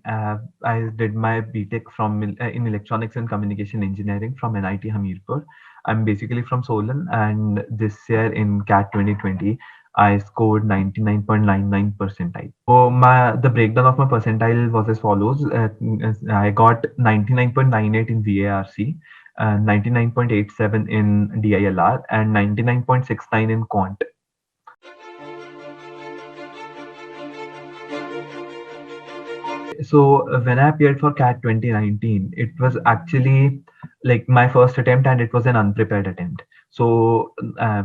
I did my BTech from in Electronics and Communication Engineering from NIT Hamirpur. I'm basically from Solon, and this year in CAT 2020, I scored 99.99 percentile. So the breakdown of my percentile was as follows. I got 99.98 in VARC, 99.87 in DILR, and 99.69 in Quant. So when I appeared for CAT 2019, it was actually like my first attempt, and it was an unprepared attempt. So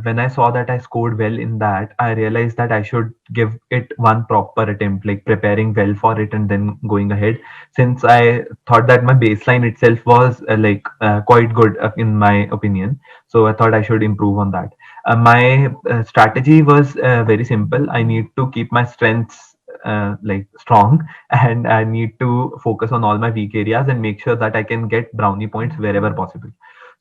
when I saw that I scored well in that, I realized that I should give it one proper attempt, like preparing well for it and then going ahead. Since I thought that my baseline itself was quite good in my opinion, so I thought I should improve on that. My strategy was very simple. I need to keep my strengths strong, and I need to focus on all my weak areas and make sure that I can get brownie points wherever possible.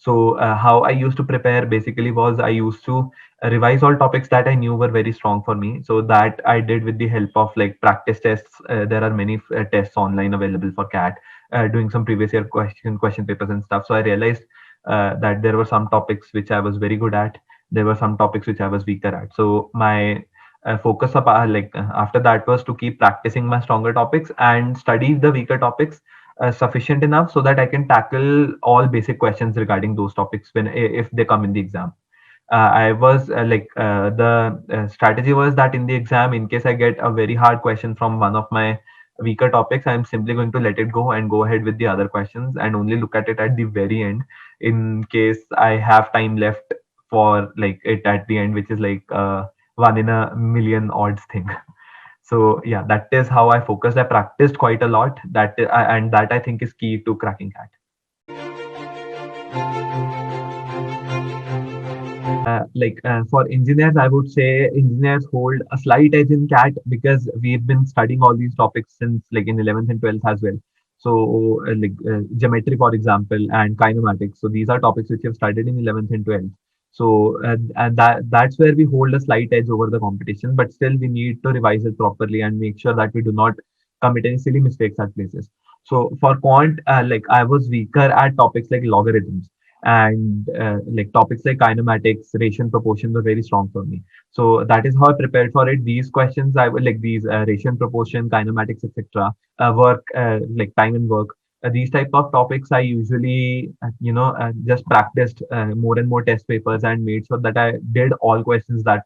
So how I used to prepare basically was I used to revise all topics that I knew were very strong for me. So that I did with the help of like practice tests. There are many tests online available for CAT. Doing some previous year question papers and stuff. So I realized that there were some topics which I was very good at. There were some topics which I was weaker at. So my focus up after that was to keep practicing my stronger topics and study the weaker topics sufficient enough so that I can tackle all basic questions regarding those topics when if they come in the exam. I was the strategy was that in the exam, in case I get a very hard question from one of my weaker topics, I'm simply going to let it go and go ahead with the other questions and only look at it at the very end in case I have time left for like it at the end, which is like one in a million odds thing. So yeah, that is how I focused. I practiced quite a lot. And that I think is key to cracking CAT. For engineers, I would say engineers hold a slight edge in CAT because we've been studying all these topics since like in 11th and 12th as well. So geometry, for example, and kinematics. So these are topics which we have studied in 11th and 12th. So and that's where we hold a slight edge over the competition. But still, we need to revise it properly and make sure that we do not commit any silly mistakes at places. So for quant, I was weaker at topics like logarithms, and like topics like kinematics, ratio and proportion were very strong for me. So that is how I prepared for it. These questions I would like these ratio and proportion, kinematics, etc. Work like time and work. These type of topics I usually just practiced more and more test papers and made sure that I did all questions that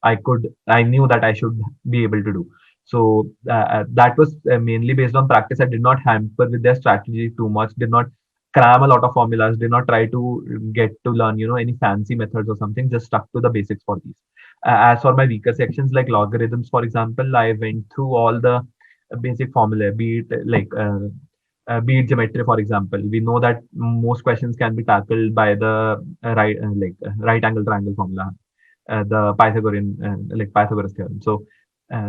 I knew that I should be able to do. So that was mainly based on practice. I did not hamper with their strategy too much. Did not cram a lot of formulas, did not try to get to learn, any fancy methods or something, just stuck to the basics for these. As for my weaker sections like logarithms, for example, I went through all the basic formula, be it geometry, for example. We know that most questions can be tackled by the right angle triangle formula, the Pythagoras theorem. So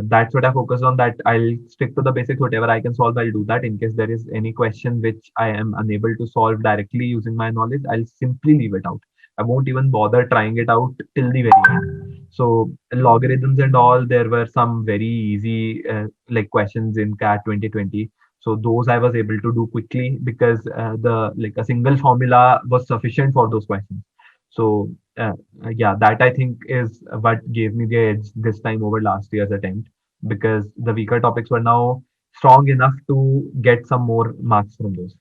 that's what I focus on. That I'll stick to the basics. Whatever I can solve, I'll do that. In case there is any question which I am unable to solve directly using my knowledge, I'll simply leave it out. I won't even bother trying it out till the very end. So logarithms and all, there were some very easy questions in CAT 2020. So those I was able to do quickly because the like a single formula was sufficient for those questions. So yeah, that I think is what gave me the edge this time over last year's attempt, because the weaker topics were now strong enough to get some more marks from those.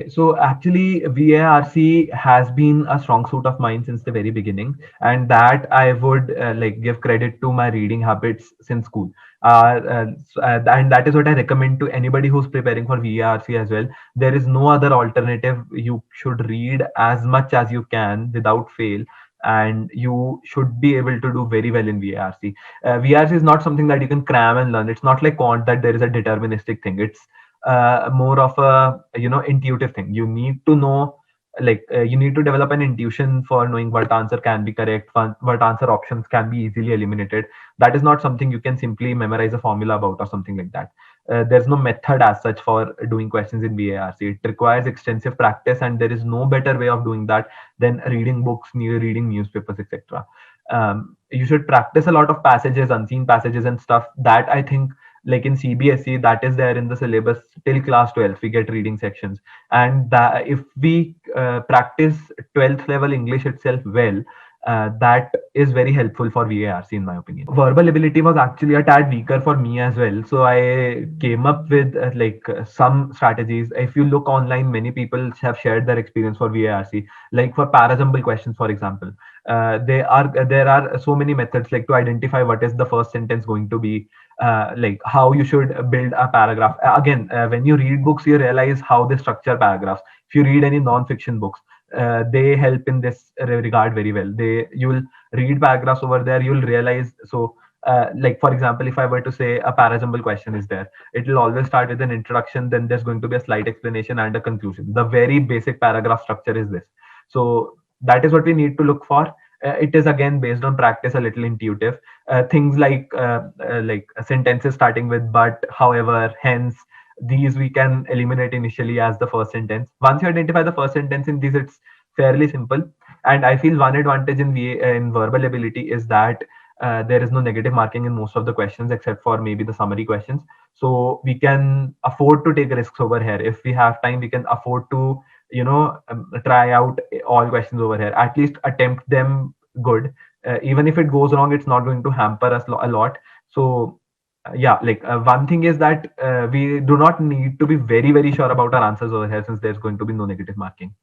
So actually, VARC has been a strong suit of mine since the very beginning, and that I would give credit to my reading habits since school. And that is what I recommend to anybody who's preparing for VARC as well. There is no other alternative. You should read as much as you can without fail, and you should be able to do very well in VARC. VARC is not something that you can cram and learn. It's not like quant that there is a deterministic thing. It's more of a intuitive thing. You need to know, you need to develop an intuition for knowing what answer can be correct, what answer options can be easily eliminated. That is not something you can simply memorize a formula about or something like that. There's no method as such for doing questions in VARC. It requires extensive practice, and there is no better way of doing that than reading books, reading newspapers, etc. You should practice a lot of passages, unseen passages and stuff. That I think, like in CBSE, that is there in the syllabus till class 12th. We get reading sections, and that if we practice 12th level English itself well, that is very helpful for VARC in my opinion. Verbal ability was actually a tad weaker for me as well, so I came up with some strategies. If you look online, many people have shared their experience for VARC, like for parajumble questions, for example. There are so many methods, like to identify what is the first sentence going to be, like how you should build a paragraph. Again, when you read books, you realize how they structure paragraphs. If you read any non-fiction books, they help in this regard very well. You'll read paragraphs over there, you'll realize. So like for example, if I were to say a parajumble question is there, it will always start with an introduction, then there's going to be a slight explanation and a conclusion. The very basic paragraph structure is this. So that is what we need to look for. It is again based on practice, a little intuitive. Things like sentences starting with but, however, hence, these we can eliminate initially as the first sentence. Once you identify the first sentence in these, it's fairly simple. And I feel one advantage in verbal ability is that there is no negative marking in most of the questions except for maybe the summary questions. So we can afford to take risks over here. If we have time, we can afford to try out all questions over here, at least attempt them good. Even if it goes wrong, it's not going to hamper us a lot. So yeah, like one thing is that we do not need to be very very sure about our answers over here, since there's going to be no negative marking.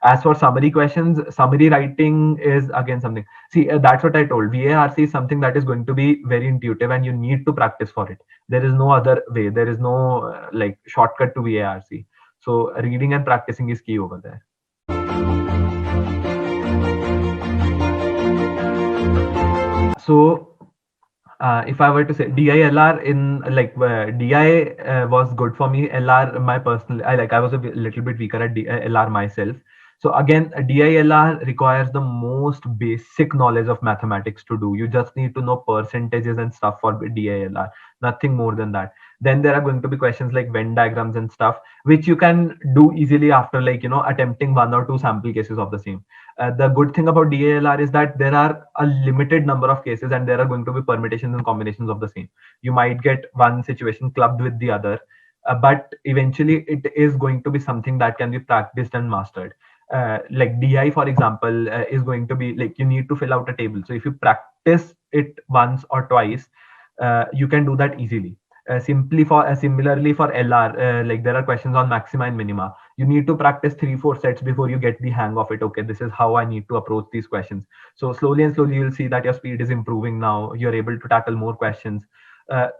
As for summary questions, summary writing is again something. See, that's what I told. VARC is something that is going to be very intuitive, and you need to practice for it. There is no other way. There is no like shortcut to VARC. So reading and practicing is key over there. So if I were to say DILR in DI was good for me. LR, my personal, I was a little bit weaker at LR myself. So again, DILR requires the most basic knowledge of mathematics to do. You just need to know percentages and stuff for DILR, nothing more than that. Then there are going to be questions like Venn diagrams and stuff, which you can do easily after attempting one or two sample cases of the same. The good thing about DILR is that there are a limited number of cases, and there are going to be permutations and combinations of the same. You might get one situation clubbed with the other, but eventually it is going to be something that can be practiced and mastered. Like DI, for example, is going to be like you need to fill out a table. So if you practice it once or twice, you can do that easily. Similarly for LR, like there are questions on maxima and minima. You need to practice 3-4 sets before you get the hang of it. Okay, this is how I need to approach these questions. So slowly and slowly you'll see that your speed is improving. Now you're able to tackle more questions.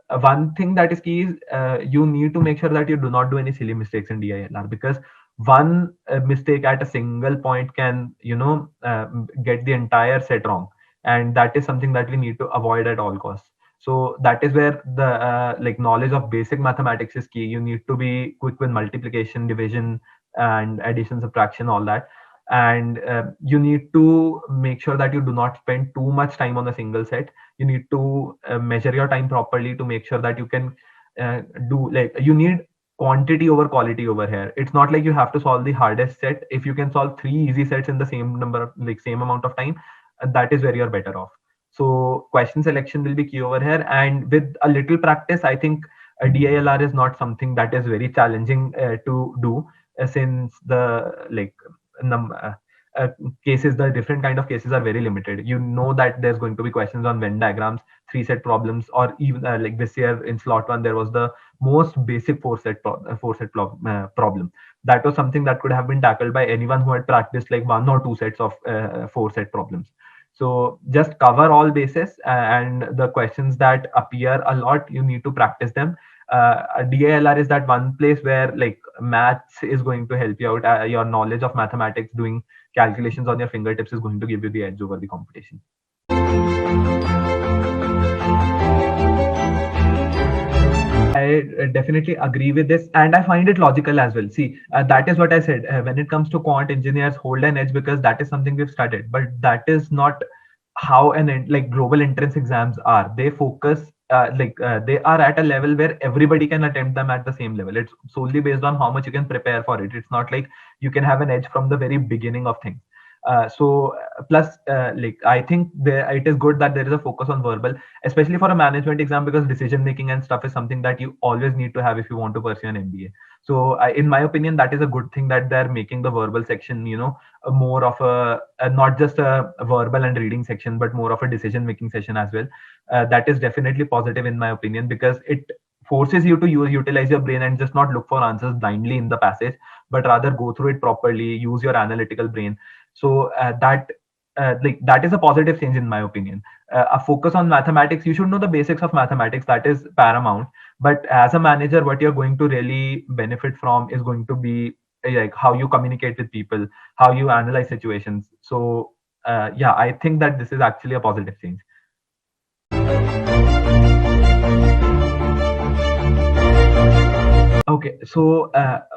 One thing that is key is you need to make sure that you do not do any silly mistakes in DILR, because one mistake at a single point can get the entire set wrong, and that is something that we need to avoid at all costs. So that is where the knowledge of basic mathematics is key. You need to be quick with multiplication, division, and addition, subtraction, all that. And you need to make sure that you do not spend too much time on a single set. You need to measure your time properly to make sure that you can you need quantity over quality over here. It's not like you have to solve the hardest set. If you can solve 3 easy sets in the same number, same amount of time, that is where you're better off. So question selection will be key over here, and with a little practice, I think a DILR is not something that is very challenging to do, since the cases, the different kind of cases are very limited. You know that there's going to be questions on Venn diagrams, 3-set problems, or even like this year in slot 1 there was the most basic 4-set problem. That was something that could have been tackled by anyone who had practiced like 1 or 2 sets of 4-set problems. So just cover all bases, and the questions that appear a lot, you need to practice them. DILR is that one place where like maths is going to help you out. Your knowledge of mathematics, doing calculations on your fingertips, is going to give you the edge over the competition. I definitely agree with this, and I find it logical as well. See, that is what I said. When it comes to quant, engineers hold an edge because that is something we've studied, but that is not how global entrance exams are. They focus they are at a level where everybody can attempt them at the same level. It's solely based on how much you can prepare for it. It's not like you can have an edge from the very beginning of things. Plus, like I think it is good that there is a focus on verbal, especially for a management exam, because decision making and stuff is something that you always need to have if you want to pursue an MBA. So in my opinion, that is a good thing that they're making the verbal section, more of a not just a verbal and reading section, but more of a decision making session as well. That is definitely positive in my opinion, because it forces you to utilize your brain and just not look for answers blindly in the passage, but rather go through it properly, use your analytical brain. So that is a positive change in my opinion. A focus on mathematics, you should know the basics of mathematics, that is paramount. But as a manager, what you're going to really benefit from is going to be like how you communicate with people, how you analyze situations. So yeah, I think that this is actually a positive change. Okay, so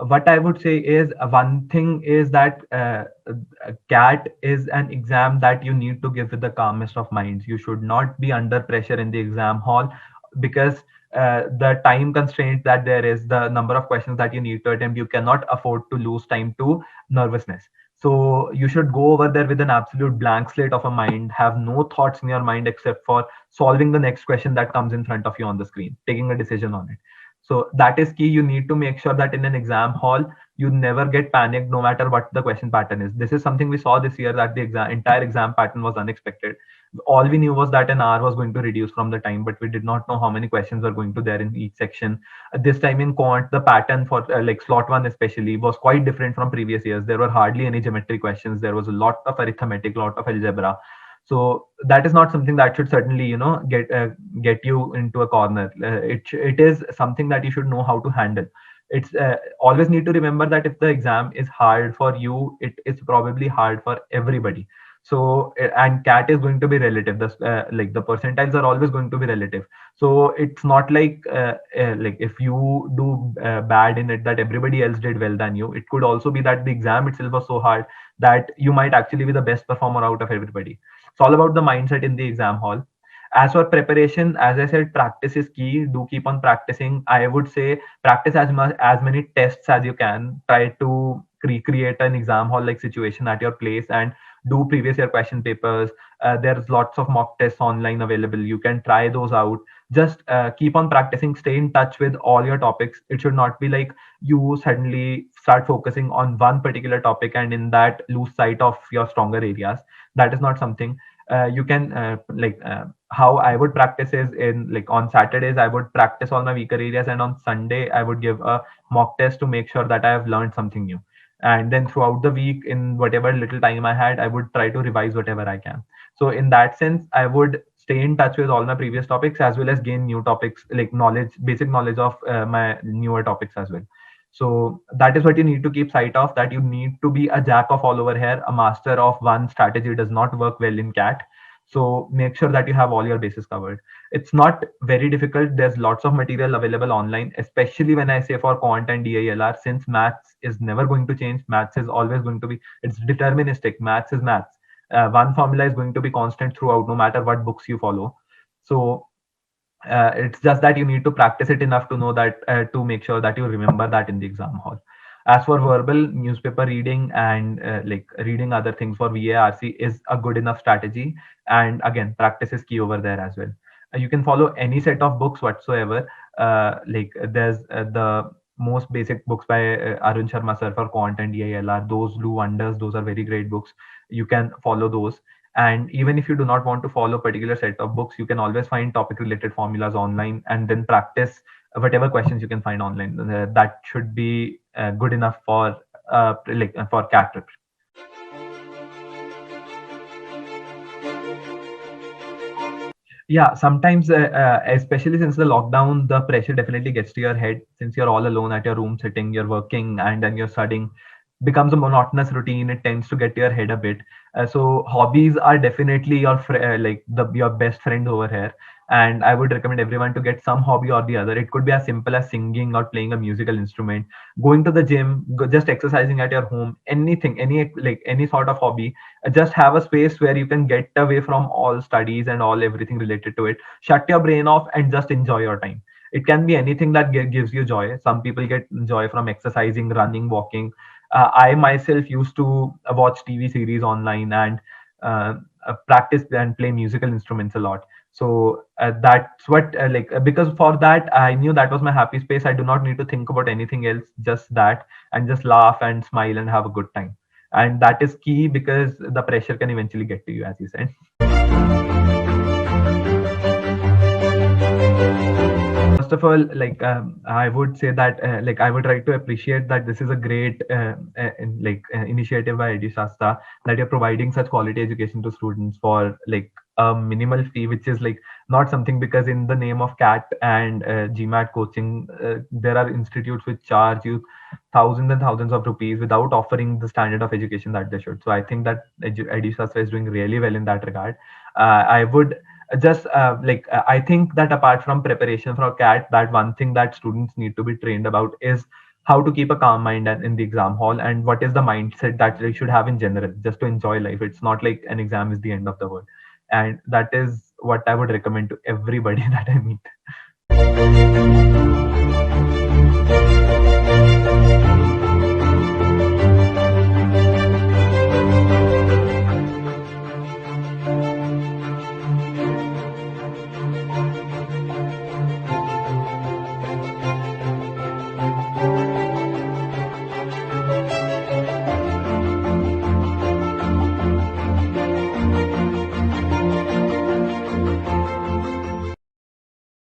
what I would say is, one thing is that CAT is an exam that you need to give with the calmest of minds. You should not be under pressure in the exam hall, because the time constraint that there is, the number of questions that you need to attempt, you cannot afford to lose time to nervousness. So you should go over there with an absolute blank slate of a mind, have no thoughts in your mind except for solving the next question that comes in front of you on the screen, taking a decision on it. So that is key. You need to make sure that in an exam hall, you never get panicked no matter what the question pattern is. This is something we saw this year, that the entire exam pattern was unexpected. All we knew was that an hour was going to reduce from the time, but we did not know how many questions were going to there in each section. This time in Quant, the pattern for like slot one especially was quite different from previous years. There were hardly any geometry questions. There was a lot of arithmetic, lot of algebra. So that is not something that should certainly get you into a corner. It is something that you should know how to handle. It's always need to remember that if the exam is hard for you, it is probably hard for everybody. So and CAT is going to be relative. Like the percentiles are always going to be relative. So it's not like if you do bad in it, that everybody else did well than you. It could also be that the exam itself was so hard that you might actually be the best performer out of everybody. It's all about the mindset in the exam hall. As for preparation, as I said, practice is key. Do keep on practicing. I would say practice as many tests as you can. Try to recreate an exam hall like situation at your place, and do previous year question papers. There's lots of mock tests online available. You can try those out. Just keep on practicing. Stay in touch with all your topics. It should not be like you suddenly start focusing on one particular topic and in that lose sight of your stronger areas. That is not something you can how I would practice is, in like on Saturdays I would practice all my weaker areas, and on Sunday I would give a mock test to make sure that I have learned something new. And then throughout the week, in whatever little time I had, I would try to revise whatever I can. So in that sense, I would stay in touch with all my previous topics, as well as gain new topics, like knowledge, basic knowledge of my newer topics as well. So that is what you need to keep sight of, that you need to be a jack of all over here. A master of one strategy does not work well in CAT. So make sure that you have all your bases covered. It's not very difficult. There's lots of material available online, especially when I say for Quant and DILR, since maths is never going to change. Maths is always going to be, it's deterministic. Maths is maths. One formula is going to be constant throughout, no matter what books you follow. So it's just that you need to practice it enough to know that, to make sure that you remember that in the exam hall. As for verbal, newspaper reading and like reading other things for VARC is a good enough strategy. And again, practice is key over there as well. You can follow any set of books whatsoever. Like there's the most basic books by Arun Sharma sir for Quant and DILR. Those do wonders. Those are very great books. You can follow those. And even if you do not want to follow a particular set of books, you can always find topic related formulas online and then practice whatever questions you can find online. That should be good enough for for CAT. Yeah, sometimes especially since the lockdown, the pressure definitely gets to your head, since you're all alone at your room sitting, you're working and then you're studying. Becomes a monotonous routine. It tends to get to your head a bit. So hobbies are definitely your best friend over here. And I would recommend everyone to get some hobby or the other. It could be as simple as singing or playing a musical instrument, going to the gym, just exercising at your home, anything, any sort of hobby. Just have a space where you can get away from all studies and all everything related to it. Shut your brain off and just enjoy your time. It can be anything that gives you joy. Some people get joy from exercising, running, walking. I myself used to watch TV series online and practice and play musical instruments a lot. So that's what because for that I knew that was my happy space. I do not need to think about anything else, just that, and just laugh and smile and have a good time. And that is key because the pressure can eventually get to you, as you said. First of all, I would say that I would like to appreciate that this is a great initiative by Edusasta, that you're providing such quality education to students for like a minimal fee, which is like not something, because in the name of CAT and GMAT coaching, there are institutes which charge you thousands and thousands of rupees without offering the standard of education that they should. So I think that Edusasta is doing really well in that regard. I would just I think that apart from preparation for CAT, that one thing that students need to be trained about is how to keep a calm mind in the exam hall, and what is the mindset that they should have in general, just to enjoy life. It's not like an exam is the end of the world, and that is what I would recommend to everybody that I meet.